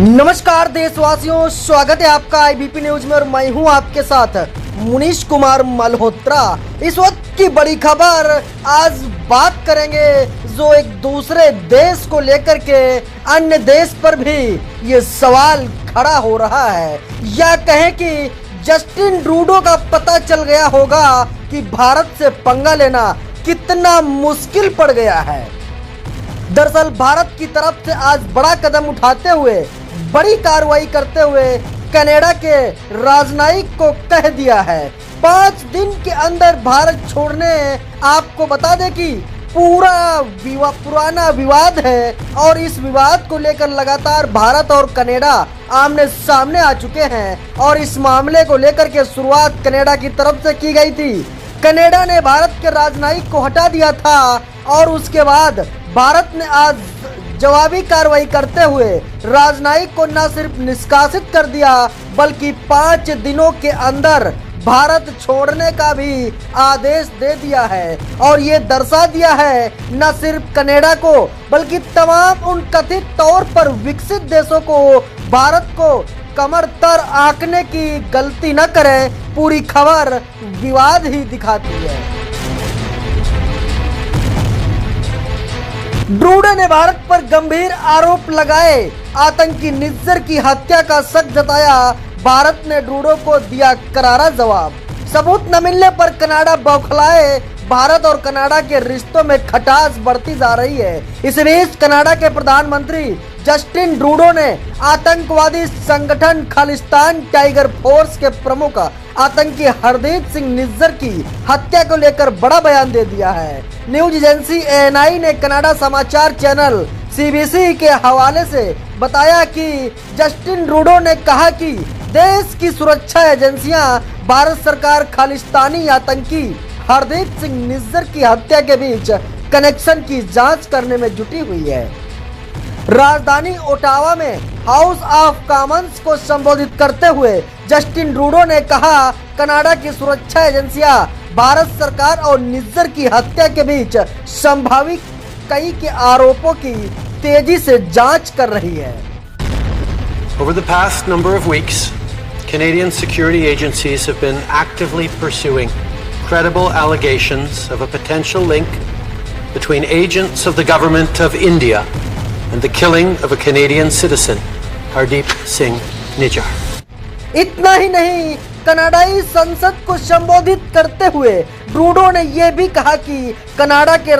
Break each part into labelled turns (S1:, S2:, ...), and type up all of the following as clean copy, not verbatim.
S1: नमस्कार देशवासियों, स्वागत है आपका आईबीपी न्यूज में और मैं हूं आपके साथ मुनीश कुमार मल्होत्रा। इस वक्त की बड़ी खबर, आज बात करेंगे जो एक दूसरे देश को लेकर के अन्य देश पर भी ये सवाल खड़ा हो रहा है, या कहें कि जस्टिन ट्रूडो का पता चल गया होगा कि भारत से पंगा लेना कितना मुश्किल पड़ गया है। दरअसल भारत की तरफ से आज बड़ा कदम उठाते हुए, बड़ी कार्रवाई करते हुए कनाडा के राजनयिक को कह दिया है 5 दिन के अंदर भारत छोड़ने। आपको बता दें कि पुराना विवाद है और इस विवाद को लेकर लगातार भारत और कनाडा आमने सामने आ चुके हैं और इस मामले को लेकर के शुरुआत कनाडा की तरफ से की गई थी। कनाडा ने भारत के राजनयिक को हटा दिया था और उसके बाद भारत ने आज जवाबी कार्रवाई करते हुए राजनयिक को न सिर्फ निष्कासित कर दिया बल्कि 5 दिनों के अंदर भारत छोड़ने का भी आदेश दे दिया है। और ये दर्शा दिया है न सिर्फ कनाडा को बल्कि तमाम उन कथित तौर पर विकसित देशों को भारत को कमर तर आंकने की गलती न करें। पूरी खबर विवाद ही दिखाती है। ट्रूडो ने भारत पर गंभीर आरोप लगाए, आतंकी निज्जर की हत्या का शक जताया। भारत ने ट्रूडो को दिया करारा जवाब। सबूत न मिलने पर कनाडा बौखलाए। भारत और कनाडा के रिश्तों में खटास बढ़ती जा रही है। इस बीच कनाडा के प्रधानमंत्री जस्टिन ट्रूडो ने आतंकवादी संगठन खालिस्तान टाइगर फोर्स के प्रमुख आतंकी हरदीप सिंह निज्जर की हत्या को लेकर बड़ा बयान दे दिया है। न्यूज एजेंसी एएनआई ने कनाडा समाचार चैनल सीबीसी के हवाले से बताया कि जस्टिन ट्रूडो ने कहा कि देश की सुरक्षा एजेंसियां भारत सरकार खालिस्तानी आतंकी हरदीप सिंह निज्जर की हत्या के बीच कनेक्शन की जांच करने में जुटी हुई है। राजधानी ओटावा में हाउस ऑफ कॉमन्स को संबोधित करते हुए जस्टिन ट्रूडो ने कहा, कनाडा की सुरक्षा एजेंसियां भारत सरकार और निज्जर की हत्या के बीच संभावित कई के आरोपों की तेजी से जांच कर रही है।
S2: Over the past number of weeks, Canadian security agencies have been actively pursuing credible allegations of a potential link between agents of the government of India and the killing of a Canadian citizen, Hardeep Singh Nijjar.
S1: इतना ही नहीं, कनाडाई संसद को संबोधित करते हुए Trudeau ने यह भी कहा कि कनाडा के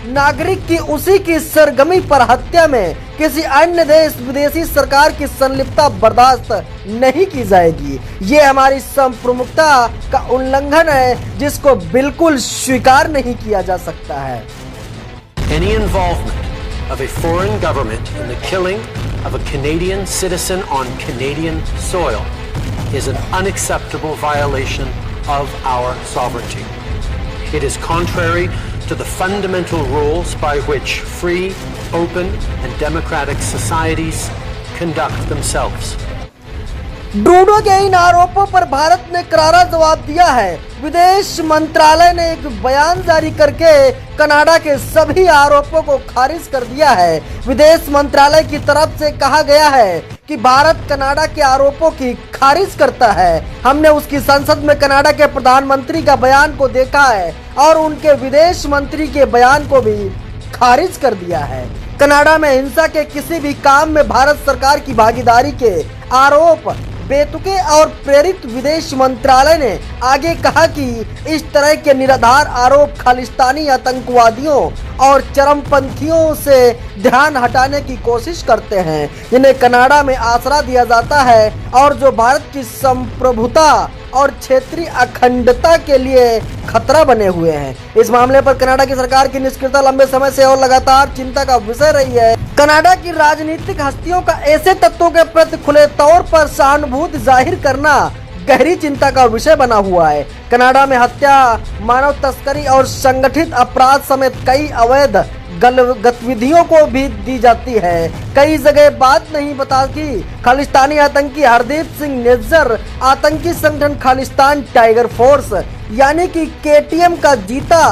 S1: नागरिक की उसी की सरगमी पर हत्या में किसी अन्य देश विदेशी सरकार की संलिप्तता बर्दाश्त नहीं की जाएगी। ये हमारी संप्रभुता का उल्लंघन है जिसको बिल्कुल स्वीकार नहीं किया जा सकता है।
S2: Any involvement of a foreign government in the killing of a Canadian citizen on Canadian soil is an unacceptable violation of our sovereignty. It is contrary to the fundamental rules by which free, open and democratic societies conduct themselves.
S1: Trudeau के इन आरोपों पर भारत ने करारा जवाब दिया है। विदेश मंत्रालय ने एक बयान जारी करके कनाडा के सभी आरोपों को खारिज कर दिया है। विदेश मंत्रालय की तरफ से कहा गया है कि भारत कनाडा के आरोपों की खारिज करता है। हमने उसकी संसद में कनाडा के प्रधानमंत्री का बयान को देखा है और उनके विदेश मंत्री के बयान को भी खारिज कर दिया है। कनाडा में हिंसा के किसी भी काम में भारत सरकार की भागीदारी के आरोप बेतुके और प्रेरित। विदेश मंत्रालय ने आगे कहा कि इस तरह के निराधार आरोप खालिस्तानी आतंकवादियों और चरमपंथियों से ध्यान हटाने की कोशिश करते हैं, जिन्हें कनाडा में आसरा दिया जाता है और जो भारत की संप्रभुता और क्षेत्रीय अखंडता के लिए खतरा बने हुए हैं। इस मामले पर कनाडा की सरकार की निष्क्रियता लंबे समय से और लगातार चिंता का विषय रही है। कनाडा की राजनीतिक हस्तियों का ऐसे तत्वों के प्रति खुले तौर पर सहानुभूति जाहिर करना गहरी चिंता का विषय बना हुआ है। कनाडा में हत्या, मानव तस्करी और संगठित अपराध समेत कई अवैध गतिविधियों को भी दी जाती है। कई जगह बात नहीं बता कि खालिस्तानी आतंकी हरदीप सिंह निज्जर आतंकी संगठन खालिस्तान टाइगर फोर्स यानी कि केटीएम का जीता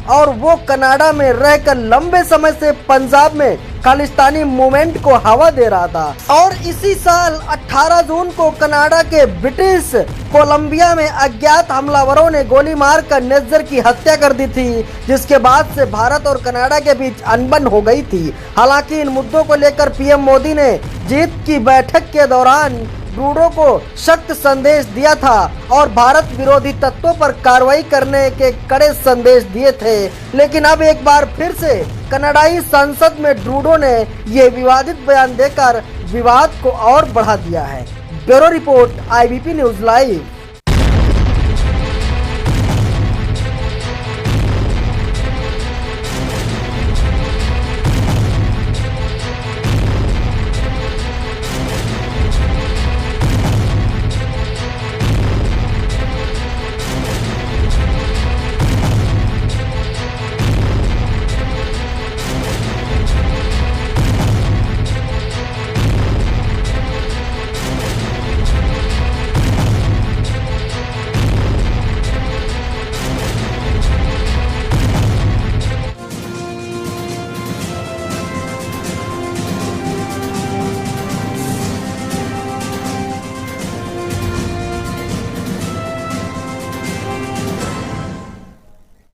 S1: और वो कनाडा में रहकर लंबे समय से पंजाब में खालिस्तानी मूवमेंट को हवा दे रहा था। और इसी साल 18 जून को कनाडा के ब्रिटिश कोलंबिया में अज्ञात हमलावरों ने गोली मारकर नेत्जर की हत्या कर दी थी, जिसके बाद से भारत और कनाडा के बीच अनबन हो गई थी। हालांकि इन मुद्दों को लेकर पीएम मोदी ने जीत की बैठक के दौरान ट्रूडो को सख्त संदेश दिया था और भारत विरोधी तत्वों पर कार्रवाई करने के कड़े संदेश दिए थे। लेकिन अब एक बार फिर से कनाडाई संसद में ट्रूडो ने ये विवादित बयान देकर विवाद को और बढ़ा दिया है। Bureau report, IBP news live.